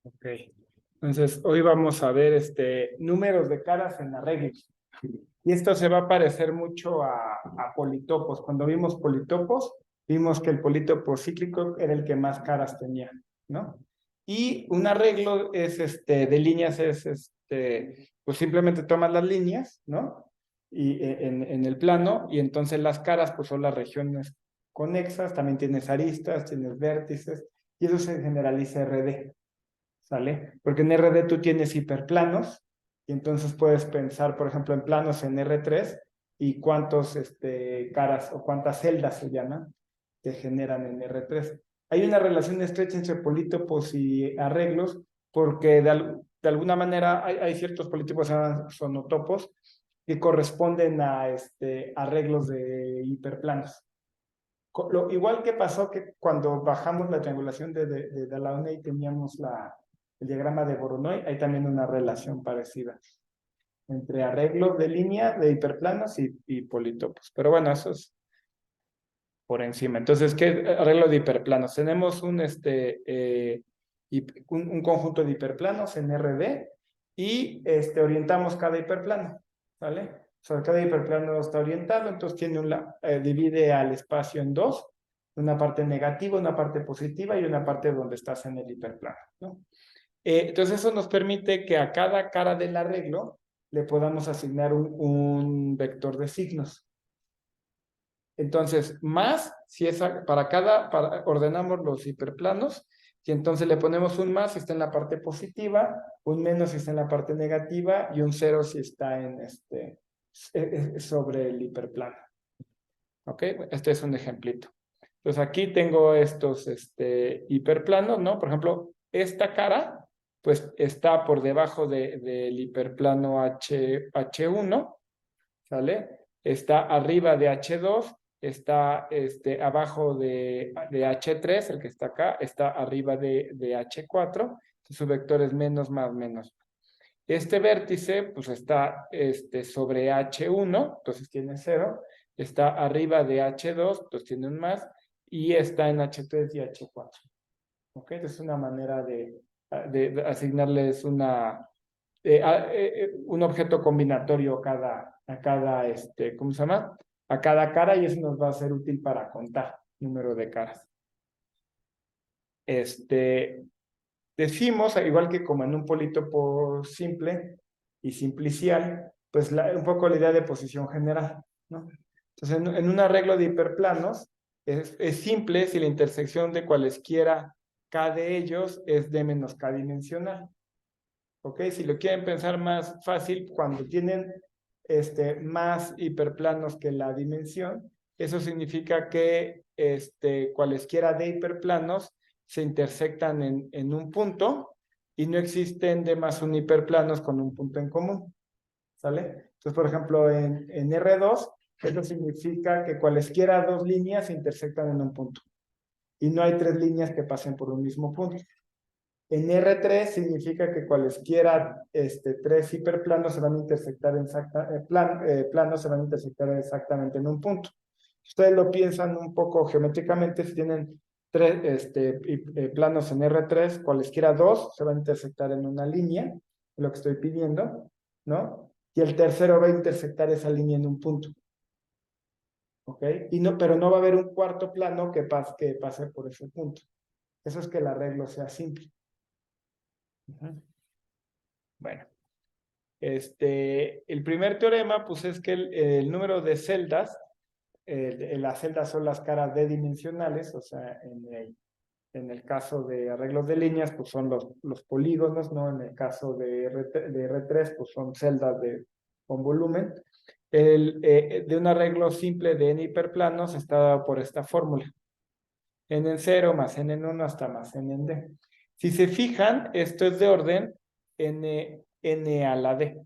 Ok. Entonces, hoy vamos a ver números de caras en arreglos. Y esto se va a parecer mucho a politopos. Cuando vimos politopos, vimos que el politopo cíclico era el que más caras tenía, ¿no? Y un arreglo es de líneas es pues simplemente tomas las líneas, ¿no? Y en el plano, y entonces las caras pues son las regiones conexas, también tienes aristas, tienes vértices, y eso se generaliza RD. ¿Sale? Porque en RD tú tienes hiperplanos y entonces puedes pensar, por ejemplo, en planos en R3 y cuántos caras o cuántas celdas se llaman que generan en R3. Hay una relación estrecha entre polítopos y arreglos porque de alguna manera hay ciertos polítopos sonotopos que corresponden a arreglos de hiperplanos. Igual que pasó que cuando bajamos la triangulación de Delaunay teníamos el diagrama de Voronoi, hay también una relación parecida entre arreglos de línea de hiperplanos y politopos. Pero bueno, eso es por encima. Entonces, ¿qué arreglo de hiperplanos? Tenemos un conjunto de hiperplanos en RD y orientamos cada hiperplano, ¿vale? O sea, cada hiperplano está orientado, entonces divide al espacio en dos, una parte negativa, una parte positiva y una parte donde estás en el hiperplano, ¿no? Entonces eso nos permite que a cada cara del arreglo le podamos asignar un vector de signos. Entonces, más, si es ordenamos los hiperplanos, y entonces le ponemos un más si está en la parte positiva, un menos si está en la parte negativa, y un cero si está sobre el hiperplano. ¿Ok? Este es un ejemplito. Entonces aquí tengo estos hiperplanos, ¿no? Por ejemplo, esta cara, pues está por debajo del hiperplano H1, ¿sale? Está arriba de H2, está abajo de H3, el que está acá, está arriba de H4, su vector es menos más menos. Este vértice, pues está sobre H1, entonces tiene 0, está arriba de H2, entonces tiene un más, y está en H3 y H4. ¿Ok? Es una manera de asignarles un objeto combinatorio a cada, ¿cómo se llama? A cada cara, y eso nos va a ser útil para contar número de caras. Decimos, igual que como en un polítopo simple y simplicial, pues un poco la idea de posición general, ¿no? Entonces, en un arreglo de hiperplanos, es simple si la intersección de cualesquiera k de ellos es d menos k dimensional. ¿Ok? Si lo quieren pensar más fácil, cuando tienen más hiperplanos que la dimensión, eso significa que cualesquiera de hiperplanos se intersectan en un punto y no existen de más un hiperplanos con un punto en común. ¿Sale? Entonces, por ejemplo, en R2, eso significa que cualesquiera dos líneas se intersectan en un punto y no hay tres líneas que pasen por un mismo punto. En R3 significa que cualesquiera tres hiperplanos se van a intersectar planos se van a intersectar exactamente en un punto. Ustedes lo piensan un poco geométricamente, si tienen tres planos en R3, cualesquiera dos se van a intersectar en una línea, lo que estoy pidiendo, ¿no? Y el tercero va a intersectar esa línea en un punto. ¿Ok? Pero no va a haber un cuarto plano que pase por ese punto. Eso es que el arreglo sea simple. Bueno, el primer teorema, pues es que el número de celdas, las celdas son las caras d-dimensionales, o sea, en el caso de arreglos de líneas, pues son los polígonos, ¿no? En el caso de R3, pues son celdas con volumen. De un arreglo simple de n hiperplanos está dado por esta fórmula. N en 0 más n en 1 hasta más n en d. Si se fijan, esto es de orden n a la d.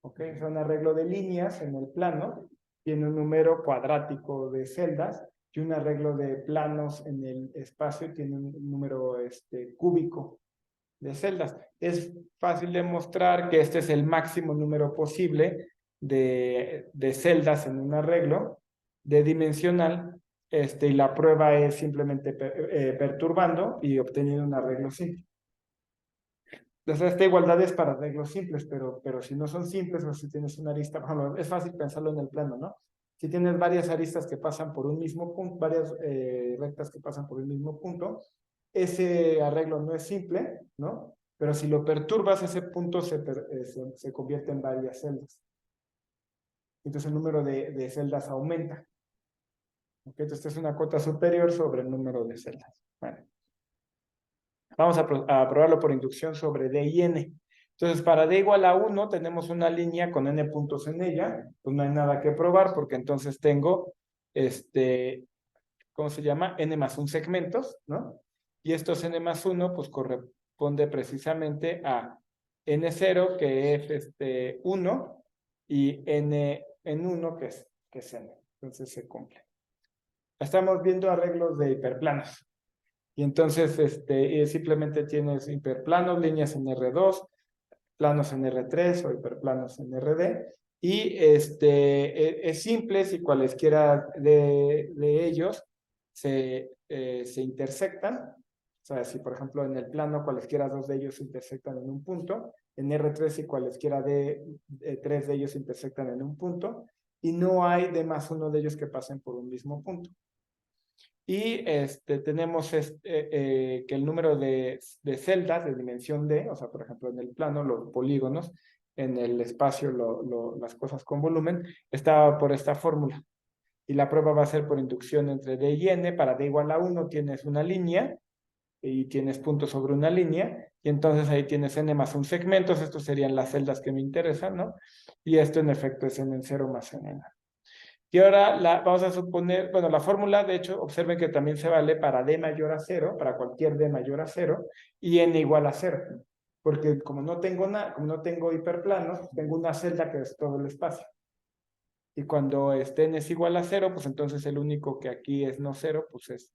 ¿Ok? Es un arreglo de líneas en el plano, tiene un número cuadrático de celdas, y un arreglo de planos en el espacio tiene un número cúbico de celdas. Es fácil demostrar que este es el máximo número posible de celdas en un arreglo de dimensional, y la prueba es simplemente perturbando y obteniendo un arreglo simple. esta igualdad es para arreglos simples, pero si no son simples, o si tienes una arista, por ejemplo, es fácil pensarlo en el plano, ¿no? Si tienes varias aristas que pasan por un mismo punto, varias rectas que pasan por el mismo punto, ese arreglo no es simple, ¿no? Pero si lo perturbas, ese punto se convierte en varias celdas. Entonces el número de celdas aumenta. ¿Ok? Entonces esta es una cota superior sobre el número de celdas. Bueno. Vamos a probarlo por inducción sobre D y N. Entonces, para D igual a 1, tenemos una línea con N puntos en ella. Pues no hay nada que probar porque entonces tengo, ¿cómo se llama? N más 1 segmentos, ¿no? Y estos N más 1, pues corresponde precisamente a N0, que es 1, y N en 1, que es N. Entonces se cumple. Estamos viendo arreglos de hiperplanos. Y entonces simplemente tienes hiperplanos, líneas en R2, planos en R3 o hiperplanos en RD. Y es simple si cualesquiera de ellos se intersectan. O sea, si por ejemplo en el plano cualesquiera dos de ellos se intersectan en un punto, en R3 si cualesquiera de tres de ellos se intersectan en un punto, y no hay de más uno de ellos que pasen por un mismo punto. Y tenemos que el número de celdas de dimensión D, o sea, por ejemplo, en el plano, los polígonos, en el espacio, las cosas con volumen, está por esta fórmula. Y la prueba va a ser por inducción entre D y N. Para D igual a 1 tienes una línea y tienes puntos sobre una línea. Y entonces ahí tienes N más un segmentos. Estos serían las celdas que me interesan, ¿no? Y esto en efecto es N en 0 más N en 1. Y ahora vamos a suponer, bueno, la fórmula, de hecho, observen que también se vale para D mayor a 0, para cualquier D mayor a 0, y N igual a 0. Porque como no tengo hiperplanos, tengo una celda que es todo el espacio. Y cuando N es igual a 0, pues entonces el único que aquí es no 0, pues es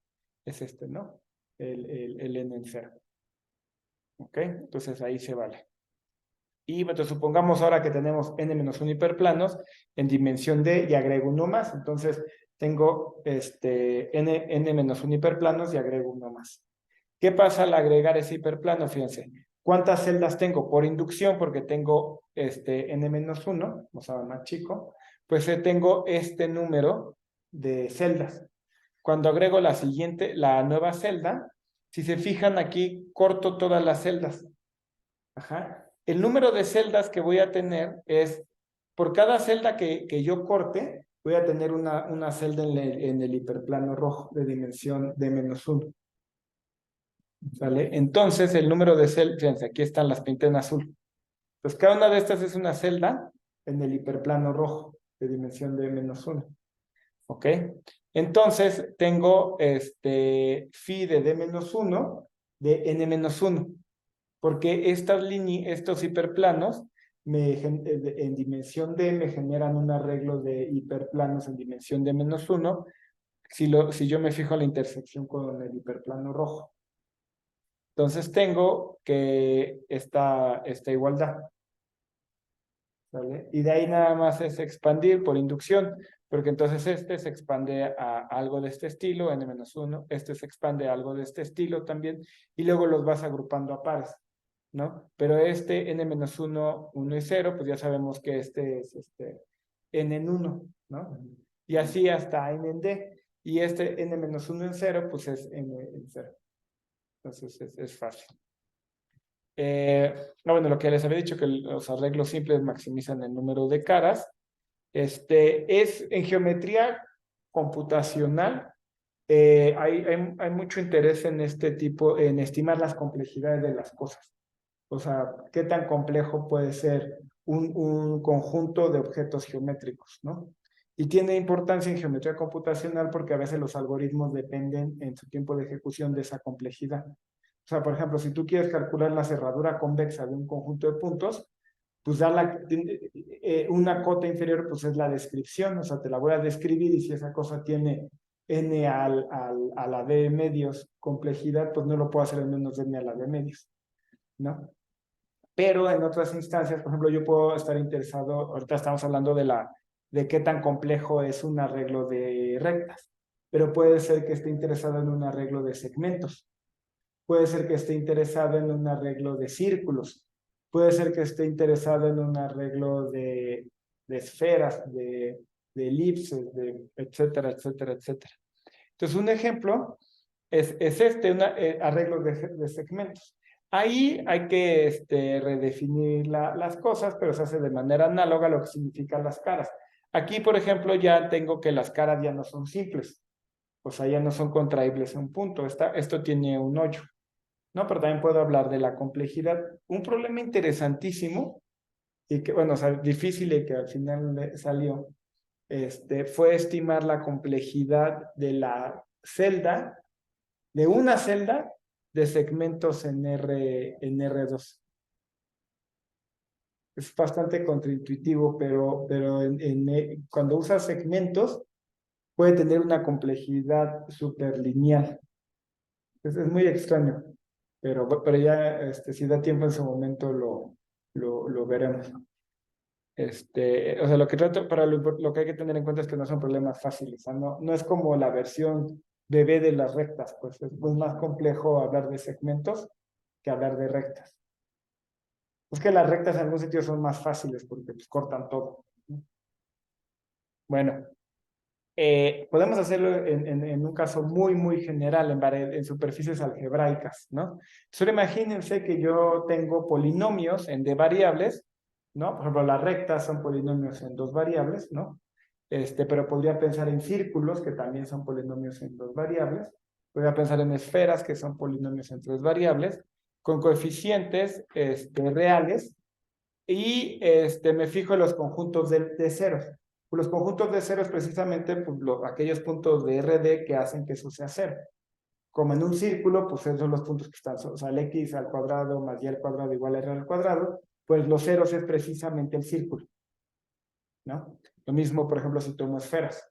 ¿no? El N en 0. ¿Ok? Entonces ahí se vale. Y entonces supongamos ahora que tenemos n-1 hiperplanos en dimensión D y agrego uno más. Entonces tengo n-1 hiperplanos y agrego uno más. ¿Qué pasa al agregar ese hiperplano? Fíjense, ¿cuántas celdas tengo? Por inducción, porque tengo n-1, o sea, más chico, pues tengo este número de celdas. Cuando agrego la nueva celda, si se fijan aquí, corto todas las celdas. Ajá. El número de celdas que voy a tener es, por cada celda que yo corte, voy a tener una celda en el hiperplano rojo de dimensión de -1. ¿Vale? Entonces, el número de celdas, fíjense, aquí están las pinté en azul. Pues cada una de estas es una celda en el hiperplano rojo de dimensión de -1. ¿Ok? Entonces, tengo phi de D-1 de N-1. Porque estos hiperplanos en dimensión D me generan un arreglo de hiperplanos en dimensión D -1 si yo me fijo la intersección con el hiperplano rojo. Entonces tengo que esta igualdad. ¿Vale? Y de ahí nada más es expandir por inducción, porque entonces se expande a algo de este estilo, n-1, se expande a algo de este estilo también, y luego los vas agrupando a pares. ¿No? Pero n-1, 1 y 0, pues ya sabemos que este es n en 1, ¿no? Y así hasta n en d. Y n-1 en 0, pues es n en 0. Entonces es fácil. Bueno, lo que les había dicho, que los arreglos simples maximizan el número de caras. Es en geometría computacional. Hay mucho interés en este tipo, en estimar las complejidades de las cosas. O sea, qué tan complejo puede ser un conjunto de objetos geométricos, ¿no? Y tiene importancia en geometría computacional porque a veces los algoritmos dependen en su tiempo de ejecución de esa complejidad. O sea, por ejemplo, si tú quieres calcular la cerradura convexa de un conjunto de puntos, pues una cota inferior pues es la descripción, o sea, te la voy a describir y si esa cosa tiene n a la d medios complejidad, pues no lo puedo hacer en menos de n a la d medios, ¿no? Pero en otras instancias, por ejemplo, yo puedo estar interesado, ahorita estamos hablando de qué tan complejo es un arreglo de rectas, pero puede ser que esté interesado en un arreglo de segmentos. puede ser que esté interesado en un arreglo de círculos, puede ser que esté interesado en un arreglo de esferas, de elipses, etcétera, etcétera, etcétera. Entonces, un ejemplo es este, un arreglo de segmentos. Ahí hay que redefinir las cosas, pero se hace de manera análoga a lo que significan las caras. Aquí, por ejemplo, ya tengo que las caras ya no son simples, o sea, ya no son contraíbles en un punto. Esto tiene un hoyo, ¿no? Pero también puedo hablar de la complejidad. Un problema interesantísimo y que, bueno, o sea, difícil y que al final salió, fue estimar la complejidad de la celda, de una celda de segmentos en R2. Es bastante contraintuitivo, pero cuando usas segmentos puede tener una complejidad superlineal. Es muy extraño, pero ya si da tiempo en su momento lo veremos. O sea, lo que trato, lo que hay que tener en cuenta es que no son problemas fáciles, o sea, no es como la versión bebé de las rectas, pues es más complejo hablar de segmentos que hablar de rectas. Es que las rectas en algún sitio son más fáciles porque pues cortan todo. Bueno, podemos hacerlo en un caso muy, muy general, en superficies algebraicas, ¿no? Solo imagínense que yo tengo polinomios en D variables, ¿no? Por ejemplo, las rectas son polinomios en dos variables, ¿no? Pero podría pensar en círculos, que también son polinomios en dos variables. Podría pensar en esferas, que son polinomios en tres variables, con coeficientes reales, y me fijo en los conjuntos de ceros. Los conjuntos de ceros precisamente pues, aquellos puntos de RD que hacen que eso sea cero. Como en un círculo, pues esos son los puntos que están, o sea, el x al cuadrado más y al cuadrado igual a r al cuadrado, pues los ceros es precisamente el círculo, ¿no? Lo mismo, por ejemplo, si tomo esferas.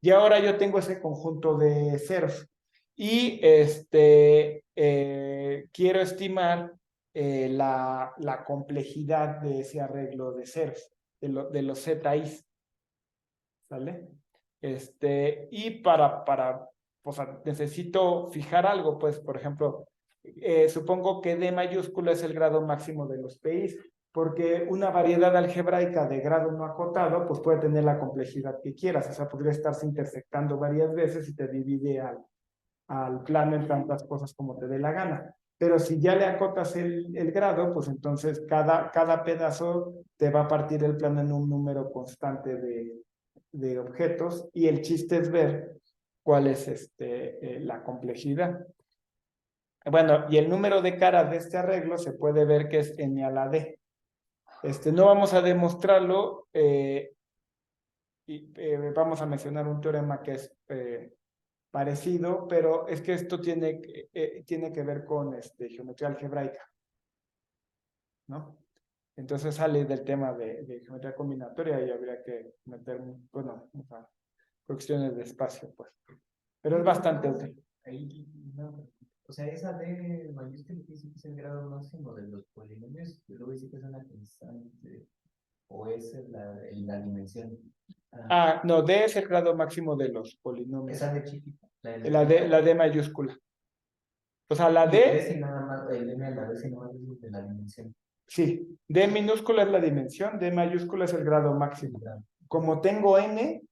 Y ahora yo tengo ese conjunto de ceros. Y quiero estimar la complejidad de ese arreglo de ceros, de los ZIs. ¿Sale? Y pues, necesito fijar algo, pues, por ejemplo, supongo que D mayúscula es el grado máximo de los PIs, porque una variedad algebraica de grado no acotado, pues puede tener la complejidad que quieras, o sea, podría estarse intersectando varias veces y te divide al plano en tantas cosas como te dé la gana. Pero si ya le acotas el grado, pues entonces cada pedazo te va a partir el plano en un número constante de objetos y el chiste es ver cuál es la complejidad. Bueno, y el número de caras de este arreglo se puede ver que es n a la d. No vamos a demostrarlo y vamos a mencionar un teorema que es parecido, pero es que esto tiene que ver con geometría algebraica, ¿no? Entonces sale del tema de geometría combinatoria y habría que meter, bueno, o sea, cuestiones de espacio, pues. Pero es bastante útil. Ahí, no, o sea, esa D mayúscula que dice que es el grado máximo de los polinomios, y luego dice que es una constante, o es la dimensión. No, D es el grado máximo de los polinomios. Esa D chiquita. La D mayúscula. O sea, la Y el D D, sin nada más, el M a la D sin nada más es de la dimensión. sí, D minúscula es la dimensión, D mayúscula es el grado máximo. Como tengo N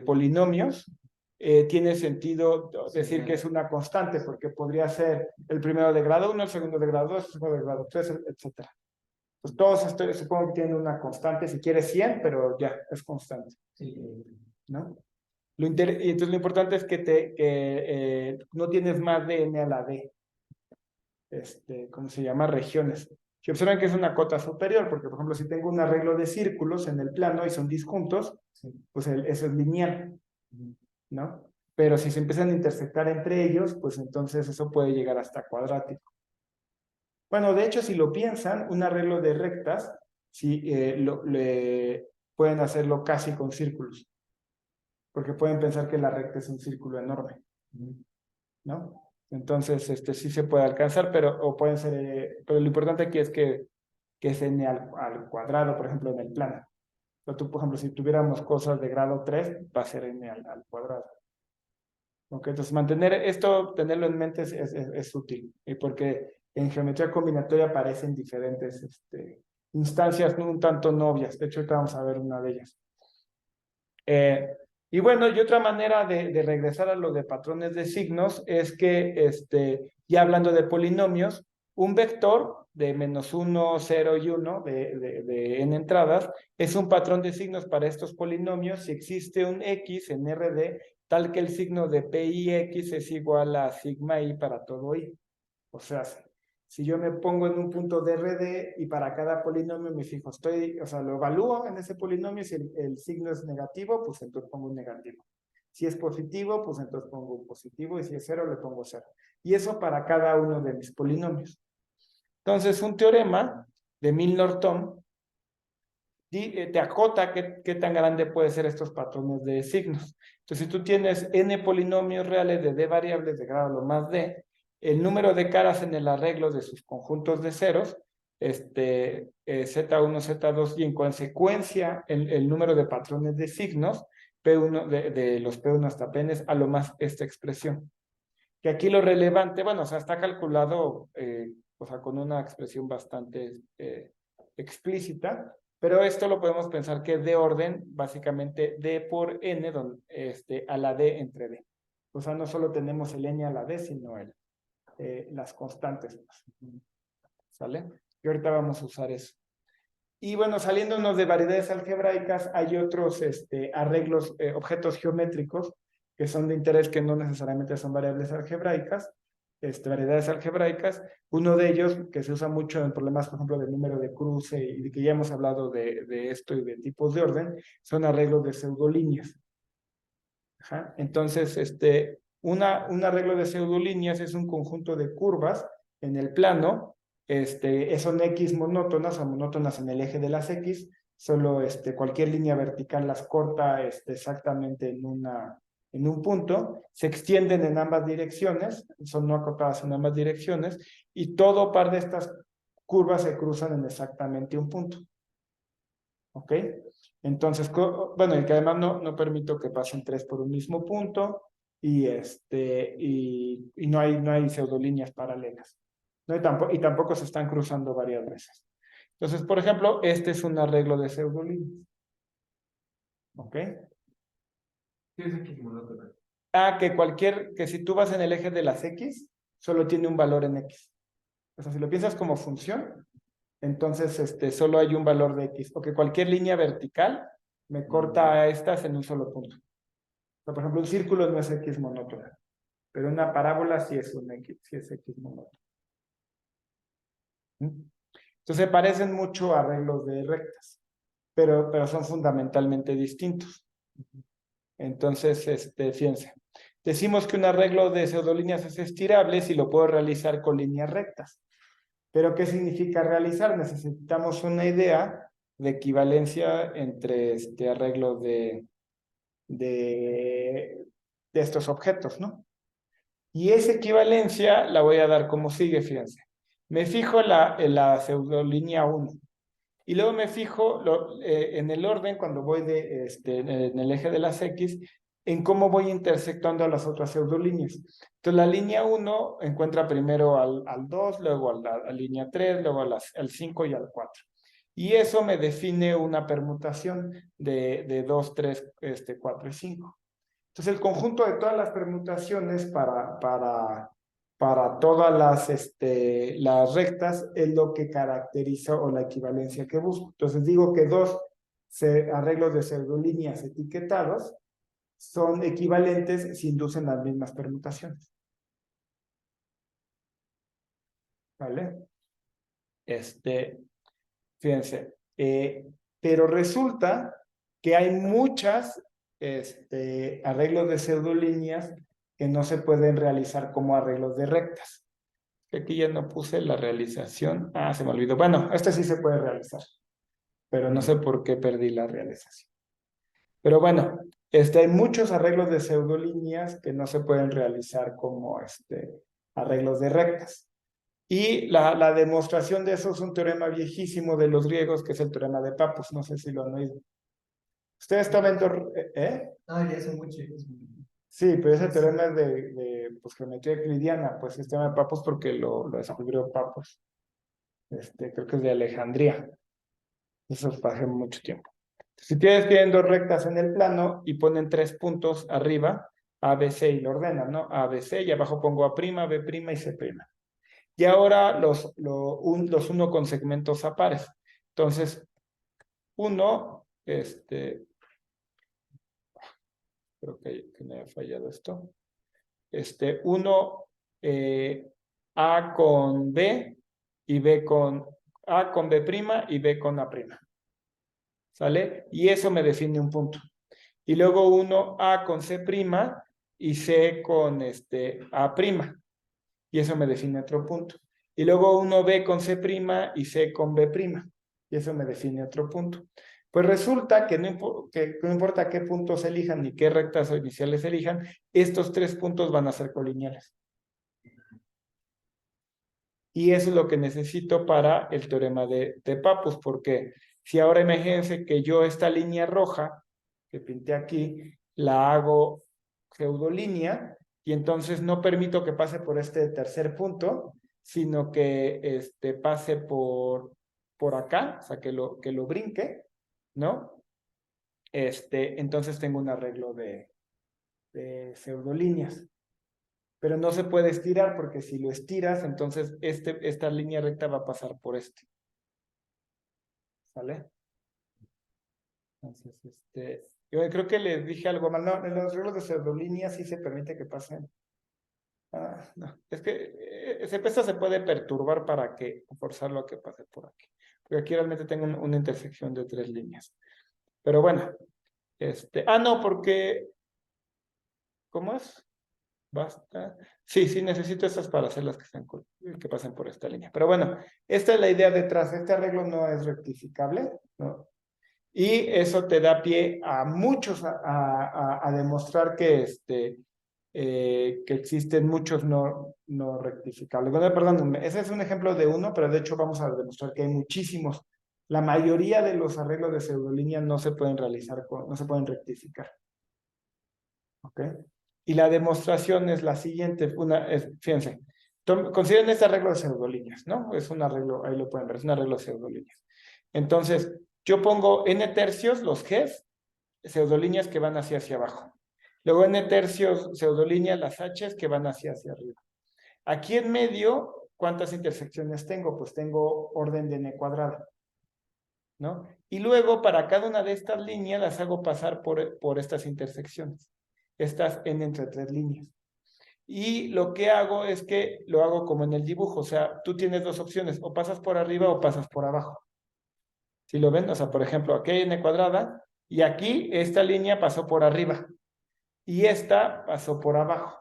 polinomios, tiene sentido decir que es una constante, porque podría ser el primero de grado 1, el segundo de grado 2, el segundo de grado 3, etc. Pues todos supongo que tienen una constante, si quieres 100, pero ya, es constante. Sí. ¿No? Y entonces lo importante es que no tienes más de n a la d, ¿cómo se llama? Regiones. Si observan que es una cota superior, porque por ejemplo si tengo un arreglo de círculos en el plano y son disjuntos, pues eso es lineal, ¿no? Pero si se empiezan a intersectar entre ellos, pues entonces eso puede llegar hasta cuadrático. Bueno, de hecho, si lo piensan, un arreglo de rectas, si pueden hacerlo casi con círculos, porque pueden pensar que la recta es un círculo enorme, ¿no? Entonces, sí se puede alcanzar, pero lo importante aquí es que es n al cuadrado, por ejemplo, en el plano. Pero tú, por ejemplo, si tuviéramos cosas de grado 3, va a ser n al cuadrado. ¿Ok? Entonces, mantener esto, tenerlo en mente es útil, y porque en geometría combinatoria aparecen diferentes instancias un tanto no obvias. De hecho, ahorita vamos a ver una de ellas. Y bueno, y otra manera de regresar a lo de patrones de signos es que, ya hablando de polinomios, un vector de -1, 0 y 1 de n entradas es un patrón de signos para estos polinomios si existe un x en RD tal que el signo de PIX es igual a sigma i para todo i. O sea, si yo me pongo en un punto de RD y para cada polinomio me fijo, o sea, lo evalúo en ese polinomio, si el signo es negativo, pues entonces pongo un negativo. Si es positivo, pues entonces pongo un positivo, y si es cero, le pongo cero. Y eso para cada uno de mis polinomios. Entonces, un teorema de Milnor-Tom te acota qué tan grande pueden ser estos patrones de signos. Entonces, si tú tienes n polinomios reales de d variables de grado lo más d, el número de caras en el arreglo de sus conjuntos de ceros, Z1, Z2, y en consecuencia el número de patrones de signos, P1, de los P1 hasta Pn, a lo más esta expresión. Que aquí lo relevante, bueno, o sea, está calculado, o sea, con una expresión bastante explícita, pero esto lo podemos pensar que es de orden, básicamente, d por n, a la d entre d. O sea, no solo tenemos el n a la d, sino las constantes. ¿Sale? Y ahorita vamos a usar eso. Y bueno, saliéndonos de variedades algebraicas, hay otros arreglos, objetos geométricos, que son de interés, que no necesariamente son variables algebraicas, variedades algebraicas. Uno de ellos, que se usa mucho en problemas, por ejemplo, de número de cruce, y de que ya hemos hablado de esto y de tipos de orden, son arreglos de pseudolíneas. Ajá. Entonces, un arreglo de pseudolíneas es un conjunto de curvas en el plano, son X monótonas o monótonas en el eje de las X, solo cualquier línea vertical las corta exactamente en un punto, se extienden en ambas direcciones, son no acotadas en ambas direcciones, y todo par de estas curvas se cruzan en exactamente un punto. ¿Ok? Entonces, bueno, y que además no permito que pasen tres por un mismo punto, y no hay pseudolíneas paralelas. ¿No? Y tampoco se están cruzando varias veces. Entonces, por ejemplo, este es un arreglo de pseudolíneas. ¿Ok? ¿Qué es X monótono? Que si tú vas en el eje de las X, solo tiene un valor en X. O sea, si lo piensas como función, entonces solo hay un valor de X. O que cualquier línea vertical me corta a estas en un solo punto. O sea, por ejemplo, un círculo no es X monótono, pero una parábola sí es sí es X monótono. Entonces parecen mucho arreglos de rectas, pero son fundamentalmente distintos. Entonces, fíjense, decimos que un arreglo de pseudolíneas es estirable si lo puedo realizar con líneas rectas. Pero ¿qué significa realizar? Necesitamos una idea de equivalencia entre arreglos de estos objetos, ¿no? Y esa equivalencia la voy a dar como sigue, fíjense. Me fijo en la pseudolínea 1. Y luego me fijo en el orden, cuando voy en el eje de las X, en cómo voy intersectando a las otras pseudolíneas. Entonces, la línea 1 encuentra primero al 2, luego a la línea 3, luego al 5 y al 4. Y eso me define una permutación de 2, 3, 4 y 5. Entonces, el conjunto de todas las permutaciones para todas las rectas es lo que caracteriza, o la equivalencia que busco. Entonces, digo que dos arreglos de pseudolíneas etiquetados son equivalentes si inducen las mismas permutaciones. ¿Vale? Fíjense. Pero resulta que hay muchas arreglos de pseudolíneas que no se pueden realizar como arreglos de rectas. Aquí ya no puse la realización. Se me olvidó. Bueno, este sí se puede realizar, pero no sé por qué perdí la realización. Pero bueno, hay muchos arreglos de pseudolíneas que no se pueden realizar como arreglos de rectas. Y la demostración de eso es un teorema viejísimo de los griegos, que es el teorema de Pappus. No sé si lo han oído. Ustedes estaban Ya hace mucho. Sí, pero ese teorema es pues, geometría euclidiana, pues sistema de Pappus porque lo descubrió Pappus. Creo que es de Alejandría. Eso fue hace mucho tiempo. Si ustedes tienen dos rectas en el plano y ponen tres puntos arriba, A, B, C, y lo ordenan, ¿no? A, B, C, y abajo pongo A', B' y C'. Y ahora los uno con segmentos a pares. Entonces, uno, creo que me ha fallado esto. Uno, A con B y B con A con B' y B con A'. ¿Sale? Y eso me define un punto. Y luego uno A con C' y C con A'. Y eso me define otro punto. Y luego uno B con C' y C con B'. Y eso me define otro punto. Pues resulta que no importa qué puntos elijan ni qué rectas iniciales elijan, estos tres puntos van a ser colineales. Y eso es lo que necesito para el teorema de Pappus, porque si ahora imagínense que yo esta línea roja que pinté aquí, la hago pseudolínea, y entonces no permito que pase por este tercer punto, sino que pase por acá, o sea, que lo brinque, ¿no? Entonces tengo un arreglo de pseudolíneas. Pero no se puede estirar porque si lo estiras, entonces esta línea recta va a pasar por este. ¿Sale? Entonces, yo creo que les dije algo mal. No, en los arreglos de pseudolíneas sí se permite que pasen. No. Es que esto se puede perturbar para que forzarlo a que pase por aquí. Porque aquí realmente tengo una intersección de tres líneas. Pero bueno, no, porque, ¿cómo es? Basta. Sí, sí, necesito estas para hacer las que pasen por esta línea. Pero bueno, esta es la idea detrás. Este arreglo no es rectificable, ¿no? Y eso te da pie a muchos a demostrar que existen muchos no rectificables. Bueno, perdón, ese es un ejemplo de uno, pero de hecho vamos a demostrar que hay muchísimos. La mayoría de los arreglos de pseudolínea no se pueden realizar, no se pueden rectificar. ¿Ok? Y la demostración es la siguiente. Fíjense, consideren este arreglo de pseudolíneas, ¿no? Es un arreglo, ahí lo pueden ver, es un arreglo de pseudolíneas. Entonces, yo pongo n tercios, los Gs, pseudolíneas que van hacia abajo. Luego n tercios, pseudolíneas, las Hs que van hacia arriba. Aquí en medio, ¿cuántas intersecciones tengo? Pues tengo orden de n cuadrada, ¿no? Y luego, para cada una de estas líneas, las hago pasar por estas intersecciones. Estas n entre tres líneas. Y lo que hago es que lo hago como en el dibujo, o sea, tú tienes dos opciones, o pasas por arriba o pasas por abajo. ¿Sí lo ven? O sea, por ejemplo, aquí hay n cuadrada, y aquí esta línea pasó por arriba, y esta pasó por abajo.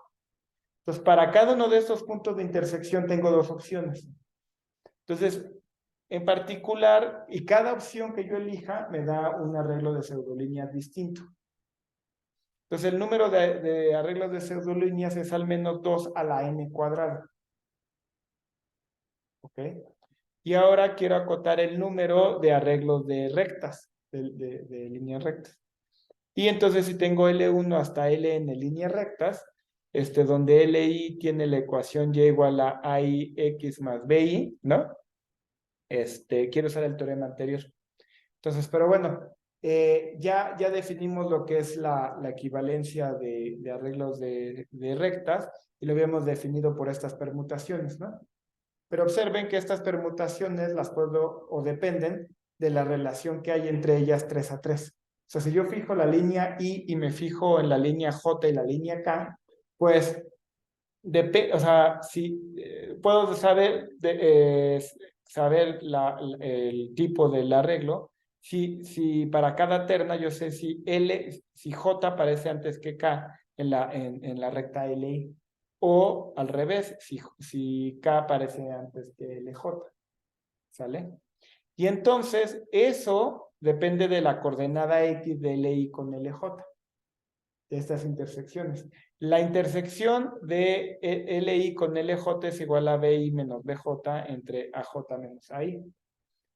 Entonces, para cada uno de estos puntos de intersección tengo dos opciones. Entonces, en particular, y cada opción que yo elija me da un arreglo de pseudolíneas distinto. Entonces, el número de arreglos de pseudolíneas es al menos 2 a la n cuadrada. ¿Ok? Y ahora quiero acotar el número de arreglos de rectas, de líneas rectas. Y entonces si tengo L1 hasta Ln líneas rectas, donde Li tiene la ecuación y igual a AIX más BI, ¿no? Quiero usar el teorema anterior. Entonces, pero bueno, ya definimos lo que es la equivalencia de arreglos de rectas y lo habíamos definido por estas permutaciones, ¿no? Pero observen que estas permutaciones las puedo o dependen de la relación que hay entre ellas 3 a 3. O sea, si yo fijo la línea I y me fijo en la línea J y la línea K, pues, o sea, si puedo saber el tipo del arreglo, si para cada terna yo sé si J aparece antes que K en la recta LI. O al revés, si K aparece antes que LJ, ¿sale? Y entonces eso depende de la coordenada X de LI con LJ, de estas intersecciones. La intersección de LI con LJ es igual a BI menos BJ entre AJ menos AI,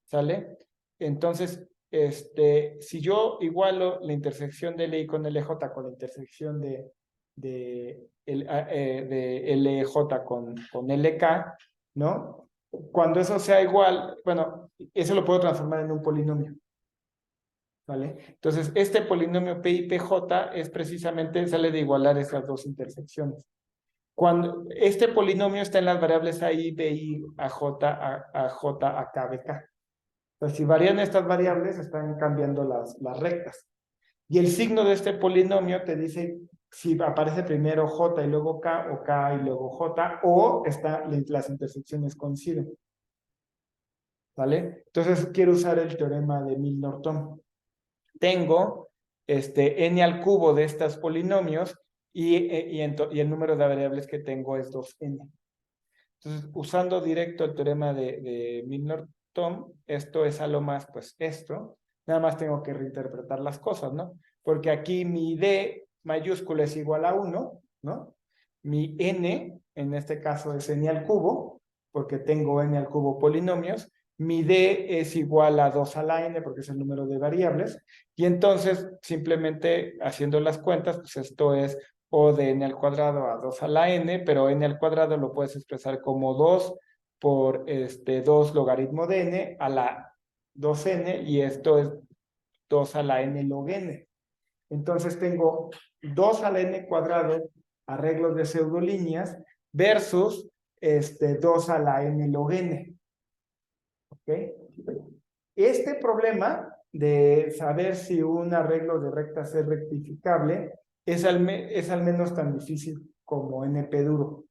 ¿sale? Entonces, si yo igualo la intersección de LI con LJ con la intersección de de LJ con LK, ¿no? Cuando eso sea igual, bueno, eso lo puedo transformar en un polinomio, ¿vale? Entonces, este polinomio P y PJ es precisamente, sale de igualar esas dos intersecciones. Cuando este polinomio está en las variables AI, BI, AJ, AJ, AK, BK. Entonces, si varían estas variables, están cambiando las rectas. Y el signo de este polinomio te dice si aparece primero J y luego K, o K y luego J, o las intersecciones coinciden. ¿Vale? Entonces quiero usar el teorema de Milnor-Tom. Tengo n al cubo de estos polinomios y el número de variables que tengo es 2n. Entonces, usando directo el teorema de Milnor-Tom, esto es a lo más, pues esto, nada más tengo que reinterpretar las cosas, ¿no? Porque aquí mi D mayúscula es igual a 1, ¿no? Mi N, en este caso es N al cubo, porque tengo N al cubo polinomios. Mi D es igual a 2 a la N, porque es el número de variables. Y entonces, simplemente haciendo las cuentas, pues esto es O de N al cuadrado a 2 a la N, pero N al cuadrado lo puedes expresar como 2 por 2 logaritmo de N a la 2N, y esto es 2 a la N log N. Entonces tengo 2 a la N cuadrado, arreglos de pseudolíneas, versus 2 a la N log N. ¿Ok? Este problema de saber si un arreglo de rectas es rectificable es al menos tan difícil como NP duro.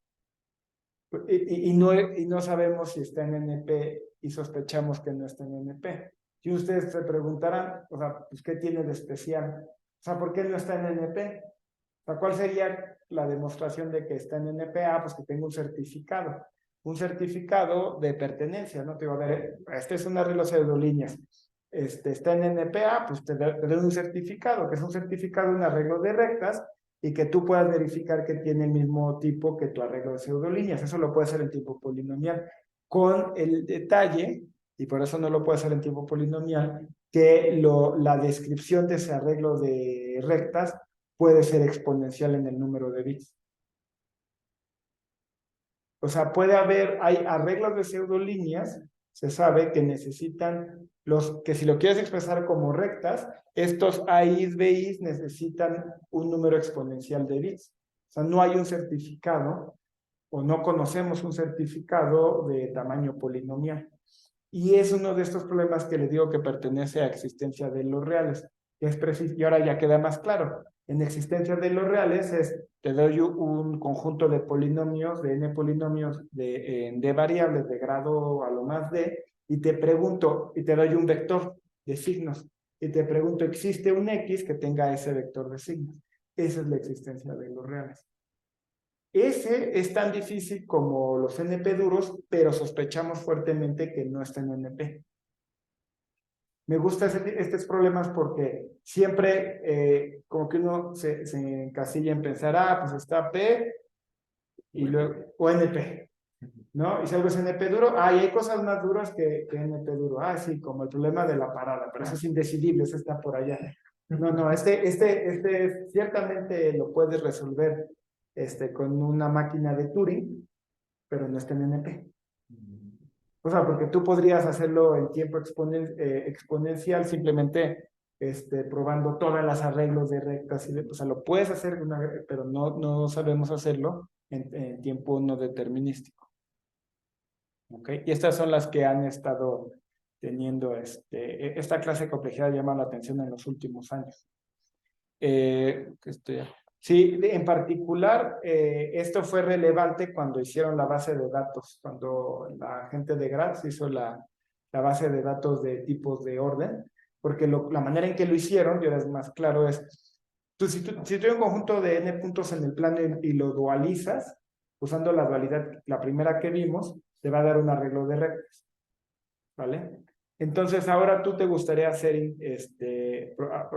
Y no sabemos si está en NP y sospechamos que no está en NP. Y ustedes se preguntarán, o sea, pues, ¿qué tiene de especial? O sea, ¿por qué no está en NP? O sea, ¿cuál sería la demostración de que está en NP? Ah, pues que tengo un certificado de pertenencia, ¿no? Te digo, a ver, este es un arreglo pseudolíneas, está en NPA, pues te doy un certificado, que es un certificado de un arreglo de rectas, y que tú puedas verificar que tiene el mismo tipo que tu arreglo de pseudolíneas. Eso lo puede hacer en tipo polinomial, con el detalle, y por eso no lo puede hacer en tipo polinomial, que la descripción de ese arreglo de rectas puede ser exponencial en el número de bits. O sea, hay arreglos de pseudolíneas, se sabe que necesitan que si lo quieres expresar como rectas, estos A's, B's necesitan un número exponencial de bits. O sea, no hay un certificado, o no conocemos un certificado de tamaño polinomial. Y es uno de estos problemas que le digo que pertenece a existencia de los reales. Y ahora ya queda más claro. En existencia de los reales te doy un conjunto de polinomios, de n polinomios de variables de grado a lo más d, y te pregunto, y te doy un vector de signos, y te pregunto, ¿existe un x que tenga ese vector de signos? Esa es la existencia de los reales. Ese es tan difícil como los NP duros, pero sospechamos fuertemente que no está en NP. Me gustan estos problemas porque siempre como que uno se encasilla en pensar, pues está P y luego, o NP, ¿no? Y si algo es NP duro, y hay cosas más duras que NP duro. Sí, como el problema de la parada, pero eso es indecidible, eso está por allá. No, ciertamente lo puedes resolver con una máquina de Turing, pero no está en NP. O sea, porque tú podrías hacerlo en tiempo exponencial simplemente probando todas las arreglos de rectas. O sea, lo puedes hacer, pero no sabemos hacerlo en tiempo no determinístico. ¿Ok? Y estas son las que han estado teniendo esta clase de complejidad llama la atención en los últimos años. Sí, en particular, esto fue relevante cuando hicieron la base de datos, cuando la gente de Graz hizo la base de datos de tipos de orden, porque la manera en que lo hicieron, y ahora es más claro, es, si tú hay un conjunto de n puntos en el plano y lo dualizas, usando la dualidad, la primera que vimos, te va a dar un arreglo de rectas, ¿vale? Entonces, ahora tú te gustaría hacer,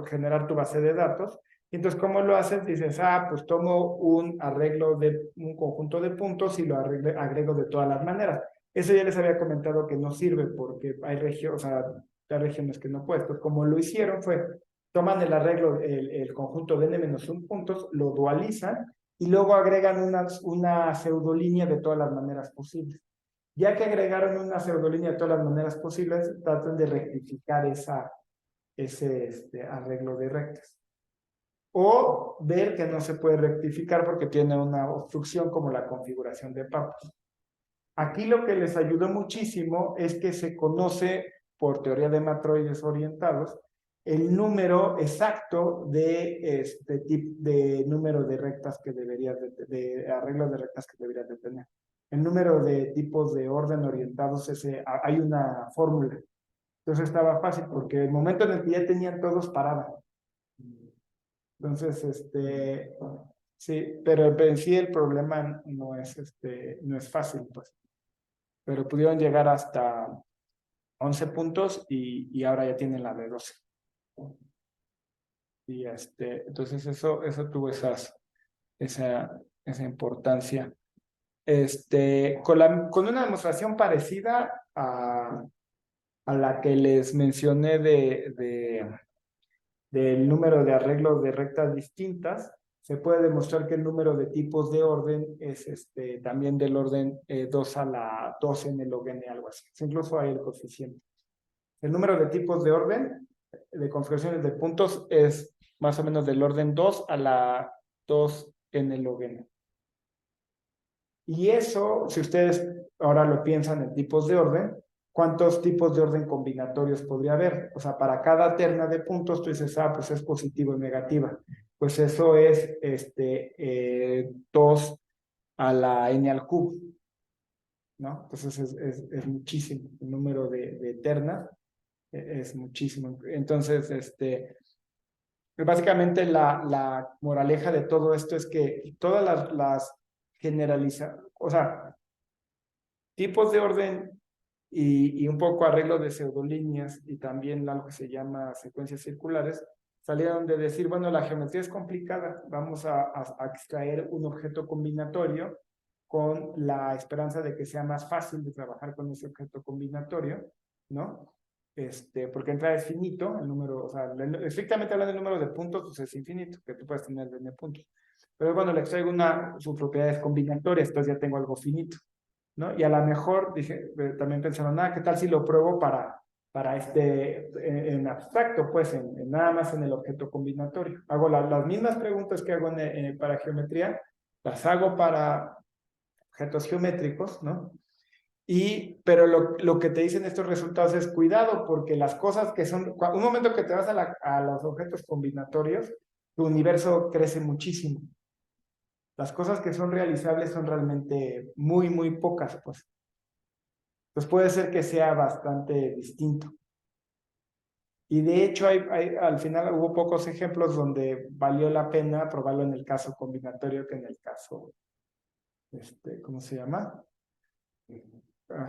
generar tu base de datos. Entonces, ¿cómo lo haces? Dices, pues tomo un arreglo de un conjunto de puntos y lo agrego de todas las maneras. Eso ya les había comentado que no sirve porque hay regiones que no puedes. Entonces, como lo hicieron fue, toman el arreglo, el conjunto de n-1 puntos, lo dualizan y luego agregan una pseudolínea de todas las maneras posibles. Ya que agregaron una pseudolínea de todas las maneras posibles, tratan de rectificar ese arreglo de rectas. O ver que no se puede rectificar porque tiene una obstrucción como la configuración de papas. Aquí lo que les ayudó muchísimo es que se conoce, por teoría de matroides orientados, el número exacto de número de rectas que deberías de arreglos de rectas que deberías de tener. El número de tipos de orden orientados, hay una fórmula. Entonces estaba fácil porque el momento en el que ya tenían todos paraban. Entonces, sí, pero en sí el problema no es fácil, pues. Pero pudieron llegar hasta 11 puntos y ahora ya tienen la de 12. Y entonces eso tuvo esa importancia. Con una demostración parecida a la que les mencioné del número de arreglos de rectas distintas, se puede demostrar que el número de tipos de orden es también del orden 2 a la 12 en el log n, algo así. Incluso hay el coeficiente. El número de tipos de orden de configuraciones de puntos es más o menos del orden 2 a la 2 en el log n. Y eso, si ustedes ahora lo piensan en tipos de orden, ¿cuántos tipos de orden combinatorios podría haber? O sea, para cada terna de puntos tú dices, pues es positivo y negativa. Pues eso es 2 a la n al cubo, ¿no? Entonces es muchísimo. El número de ternas es muchísimo. Entonces, básicamente la moraleja de todo esto es que todas las o sea, tipos de orden y un poco arreglo de pseudolíneas y también algo que se llama secuencias circulares, salieron de decir, bueno, la geometría es complicada, vamos a extraer un objeto combinatorio con la esperanza de que sea más fácil de trabajar con ese objeto combinatorio, ¿no? Porque entrada es finito, el número, o sea, estrictamente hablando del número de puntos, pues es infinito, que tú puedes tener n puntos. Pero bueno, le extraigo sus propiedades combinatorias, entonces ya tengo algo finito, ¿no? Y a lo mejor también pensaron, ¿qué tal si lo pruebo para en abstracto, pues nada más en el objeto combinatorio? Hago las mismas preguntas que hago para geometría, las hago para objetos geométricos, ¿no? Pero lo que te dicen estos resultados es cuidado, porque las cosas que son, un momento que te vas a los objetos combinatorios, tu universo crece muchísimo. Las cosas que son realizables son realmente muy, muy pocas, pues. Pues puede ser que sea bastante distinto. Y de hecho, al final hubo pocos ejemplos donde valió la pena probarlo en el caso combinatorio que en el caso, ¿cómo se llama?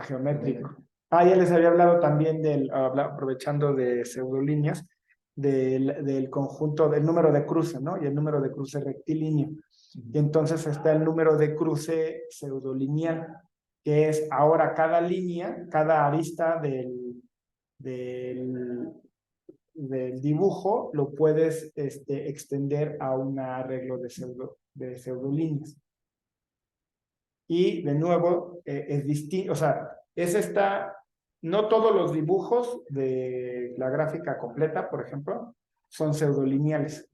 Geométrico. Ya les había hablado también aprovechando de pseudolíneas, del conjunto, del número de cruce, ¿no? Y el número de cruce rectilíneo. Y entonces está el número de cruce pseudolineal, que es ahora cada línea, cada arista del dibujo, lo puedes extender a un arreglo de pseudolíneas. Y de nuevo, es distinto, o sea, no todos los dibujos de la gráfica completa, por ejemplo, son pseudolineales.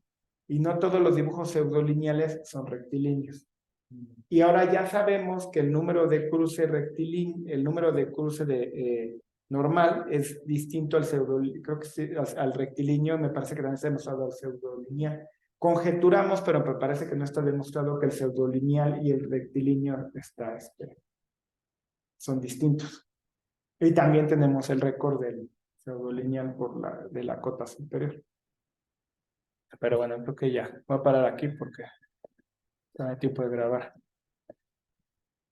Y no todos los dibujos pseudolineales son rectilíneos. Y ahora ya sabemos que el número de cruce rectilíneo, el número de cruce normal es distinto al creo que sí, al rectilíneo, me parece que también está demostrado al pseudolineal. Conjeturamos, pero me parece que no está demostrado que el pseudolineal y el rectilíneo son distintos. Y también tenemos el récord del pseudolineal de la cota superior. Pero bueno, creo que ya voy a parar aquí porque no hay tiempo de grabar.